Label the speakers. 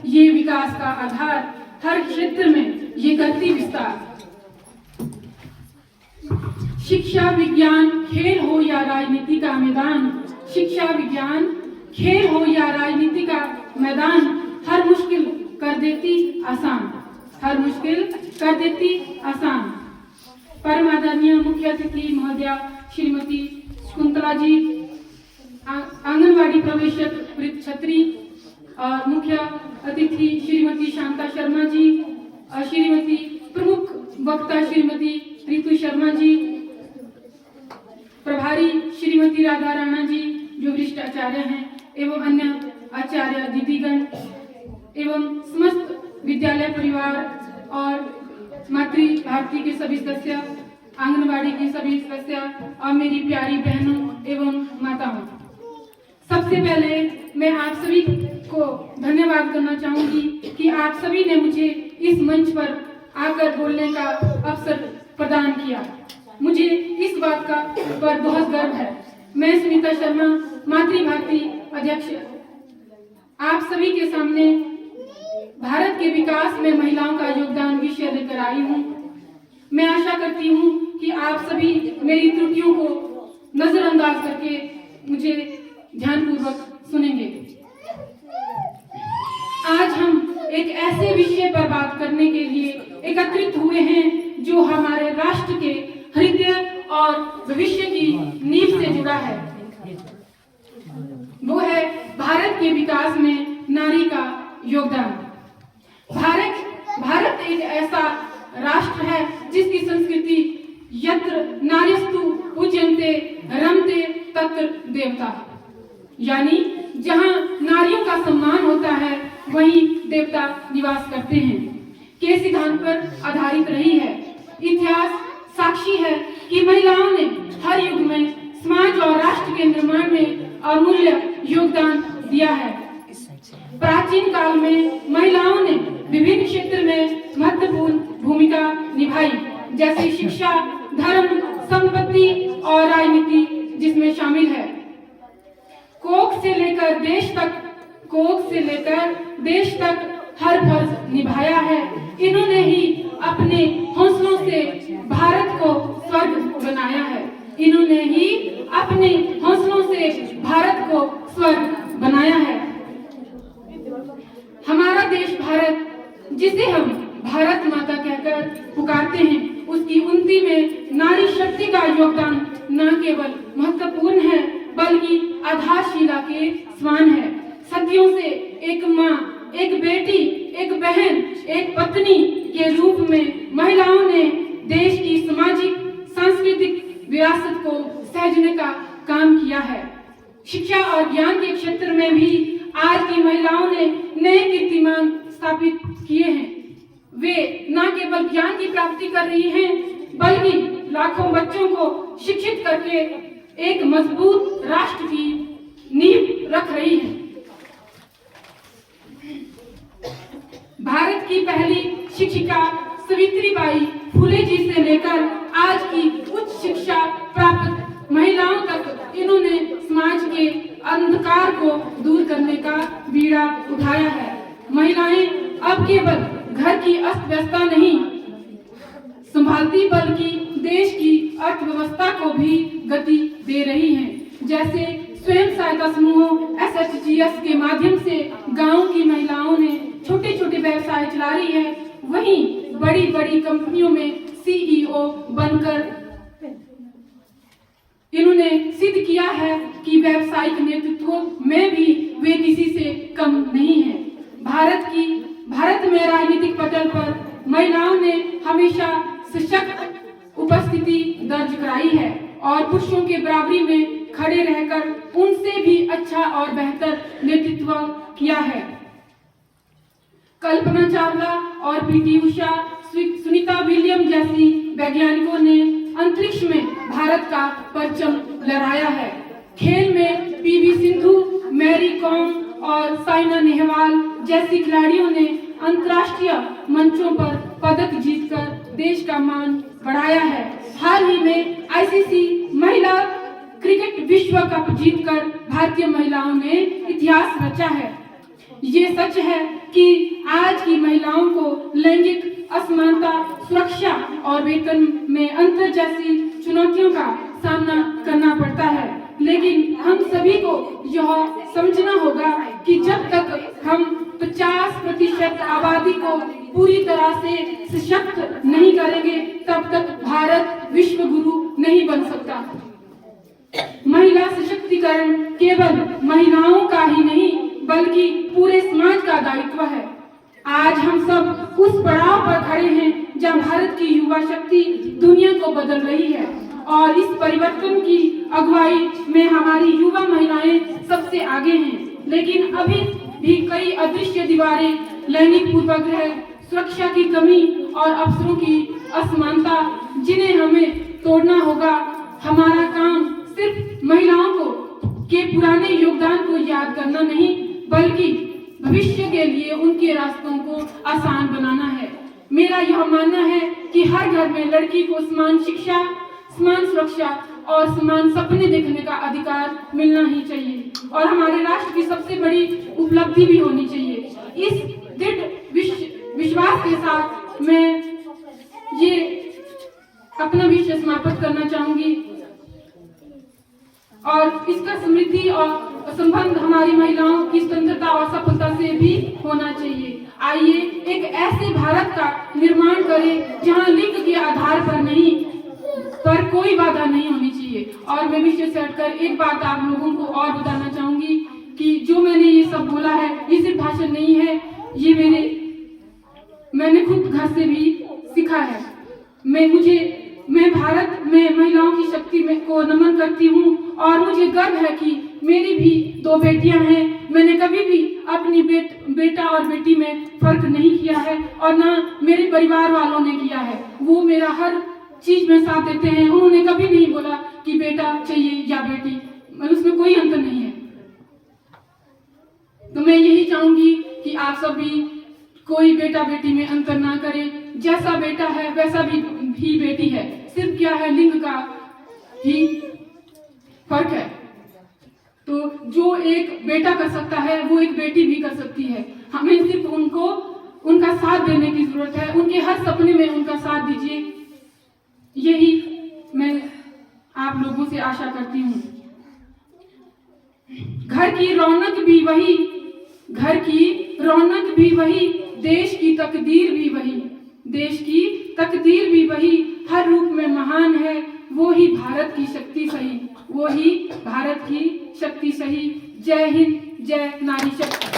Speaker 1: ये विकास का आधार, हर क्षेत्र में ये करती विस्तार। शिक्षा विज्ञान खेल हो या राजनीति का मैदान, शिक्षा विज्ञान खेल हो या राजनीति का मैदान, हर मुश्किल कर देती आसान, हर मुश्किल कर देती आसान। परम आदरणीय मुख्य अतिथि महोदया श्रीमती शकुंतला जी, आंगनवाड़ी प्रवेशक वृत्त छत्री, और मुख्य अतिथि श्रीमती शांता शर्मा जी, श्रीमती प्रमुख वक्ता श्रीमती रितु शर्मा जी, प्रभारी श्रीमती राधा राणा जी जो वरिष्ठ आचार्य हैं, एवं अन्य आचार्य दीदीगण एवं समस्त विद्यालय परिवार और मातृ भारती के सभी सदस्य, आंगनवाड़ी के सभी सदस्य और मेरी प्यारी बहनों एवं माताओं, सबसे पहले मैं आप सभी को धन्यवाद करना चाहूंगी कि आप सभी ने मुझे इस मंच पर आकर बोलने का अवसर प्रदान किया। मुझे इस बात का पर बहुत गर्व है। मैं सुनीता शर्मा, मातृ भारती अध्यक्ष, आप सभी के सामने भारत के विकास में महिलाओं का योगदान विषय लेकर आई हूँ। मैं आशा करती हूँ कि आप सभी मेरी त्रुटियों को नजरअंदाज करके मुझे ध्यानपूर्वक सुनेंगे। आज हम एक ऐसे विषय पर बात करने के लिए एकत्रित हुए हैं जो हमारे राष्ट्र के हृदय और भविष्य की नींव से जुड़ा है। वो है भारत के विकास में नारी का योगदान। भारत एक ऐसा राष्ट्र है जिसकी संस्कृति यत्र नारीस्तु पूज्यन्ते रमते तत्र देवता, यानी जहाँ नारियों का सम्मान होता है वहीं देवता निवास करते हैं, के सिद्धांत पर आधारित रही है। इतिहास साक्षी है कि महिलाओं ने हर युग में समाज और राष्ट्र के निर्माण में अमूल्य योगदान दिया है। प्राचीन काल में महिलाओं ने विभिन्न क्षेत्र में महत्वपूर्ण भूमिका निभाई, जैसे शिक्षा, धर्म, संपत्ति और राजनीति जिसमें शामिल है। कोख से लेकर देश तक हर फर्ज निभाया है। इन्होंने ही अपने हौसलों से भारत को स्वर्ग बनाया है। इन्होंने ही अपने हौसलों से भारत को स्वर्ग बनाया है। हमारा देश भारत, जिसे हम भारत माता कहकर पुकारते हैं, उसकी उन्नति में नारी शक्ति का योगदान न केवल महत्वपूर्ण है बल्कि आधारशिला के समान है। सदियों से एक माँ, एक बेटी, एक बहन, एक पत्नी के रूप में महिलाओं ने देश की सामाजिक सांस्कृतिक विरासत को सहेजने का काम किया है। शिक्षा और ज्ञान के क्षेत्र में भी आज की महिलाओं ने नए कीर्तिमान स्थापित किए हैं। वे न केवल ज्ञान की प्राप्ति कर रही हैं बल्कि लाखों बच्चों को शिक्षित करके एक मजबूत राष्ट्र की नींव रख रही हैं। भारत की पहली शिक्षिका सावित्रीबाई फुले जी से लेकर आज की उच्च शिक्षा प्राप्त महिलाओं तक इन्होंने समाज के अंधकार को दूर करने का बीड़ा उठाया है। महिलाएं अब केवल घर की अस्त व्यवस्था नहीं संभालती बल्कि देश की अर्थव्यवस्था को भी गति दे रही हैं। जैसे स्वयं सहायता समूहों SHGS के माध्यम से गांव की महिलाओं ने छोटे छोटे व्यवसाय चला रही है, वहीं बड़ी बड़ी कंपनियों में CEO बनकर इन्होंने सिद्ध किया है कि व्यावसायिक नेतृत्व में भी वे किसी से कम नहीं है। भारत में राजनीतिक पटल पर महिलाओं ने हमेशा सशक्त उपस्थिति दर्ज कराई है और पुरुषों के बराबरी में खड़े रहकर उनसे भी अच्छा और बेहतर नेतृत्व किया है। कल्पना चावला और PT उषा, सुनीता विलियम जैसी वैज्ञानिकों ने अंतरिक्ष में भारत का परचम लहराया है। खेल में PV सिंधु, मैरी कॉम और साइना नेहवाल जैसी खिलाड़ियों ने अंतर्राष्ट्रीय मंचों पर पदक जीतकर देश का मान बढ़ाया है। हाल ही में ICC महिला क्रिकेट विश्व कप जीतकर भारतीय महिलाओं ने इतिहास रचा है। ये सच है कि आज की महिलाओं को लैंगिक असमानता, सुरक्षा और वेतन में अंतर जैसी चुनौतियों का सामना करना पड़ता है, लेकिन हम सभी को यह समझना होगा कि जब तक हम 50% आबादी को पूरी तरह से सशक्त नहीं करेंगे, तब तक भारत विश्व गुरु नहीं बन सकता। महिला सशक्तिकरण केवल महिलाओं का ही नहीं बल्कि पूरे समाज का दायित्व है। आज हम सब उस पड़ाव पर खड़े हैं जहां भारत की युवा शक्ति दुनिया को बदल रही है और इस परिवर्तन की अगुवाई में हमारी युवा महिलाएं सबसे आगे हैं। लेकिन अभी भी कई अदृश्य दीवारें, लैंगिक पूर्वाग्रह, सुरक्षा की कमी और अवसरों की असमानता, जिन्हें हमें तोड़ना होगा। हमारा काम सिर्फ महिलाओं को के पुराने योगदान को याद करना नहीं बल्कि भविष्य के लिए उनके रास्तों को आसान बनाना है। मेरा यह मानना है कि हर घर में लड़की को समान शिक्षा, समान सुरक्षा और समान सपने देखने का अधिकार मिलना ही चाहिए और हमारे राष्ट्र की सबसे बड़ी उपलब्धि भी होनी चाहिए। इस दृढ़ विश्वास के साथ मैं ये अपना विषय समाप्त करना चाहूंगी और इसका समृद्धि और संबंध हमारी महिलाओं की स्वतंत्रता और सफलता से भी होना चाहिए। आइए एक ऐसे भारत का निर्माण करें जहां लिंग के आधार पर कोई बाधा नहीं होनी चाहिए। और मैं विषय से हटकर एक बात आप लोगों को और बताना चाहूंगी कि जो मैंने ये सब बोला है, ये सिर्फ भाषण नहीं है, ये मैंने खुद घर से भी सीखा है। मैं भारत में महिलाओं की शक्ति को नमन करती हूँ और मुझे गर्व है कि मेरी भी 2 बेटियां हैं। मैंने कभी भी अपनी बेटा और बेटी में फर्क नहीं किया है और ना मेरे परिवार वालों ने किया है। वो मेरा हर चीज में साथ देते हैं। उन्होंने कभी नहीं बोला कि बेटा चाहिए या बेटी, उसमें कोई अंतर नहीं है। तो मैं यही चाहूंगी कि आप सभी कोई बेटा बेटी में अंतर ना करे। जैसा बेटा है वैसा भी बेटी है, सिर्फ क्या है, लिंग का ही फर्क है। तो जो एक बेटा कर सकता है वो एक बेटी भी कर सकती है। हमें सिर्फ उनका साथ देने की जरूरत है। उनके हर सपने में उनका साथ दीजिए, यही मैं आप लोगों से आशा करती हूँ। घर की रौनक भी वही, देश की तकदीर भी वही, हर रूप में महान है वो ही भारत की शक्ति सही। जय हिंद, जय नारी शक्ति।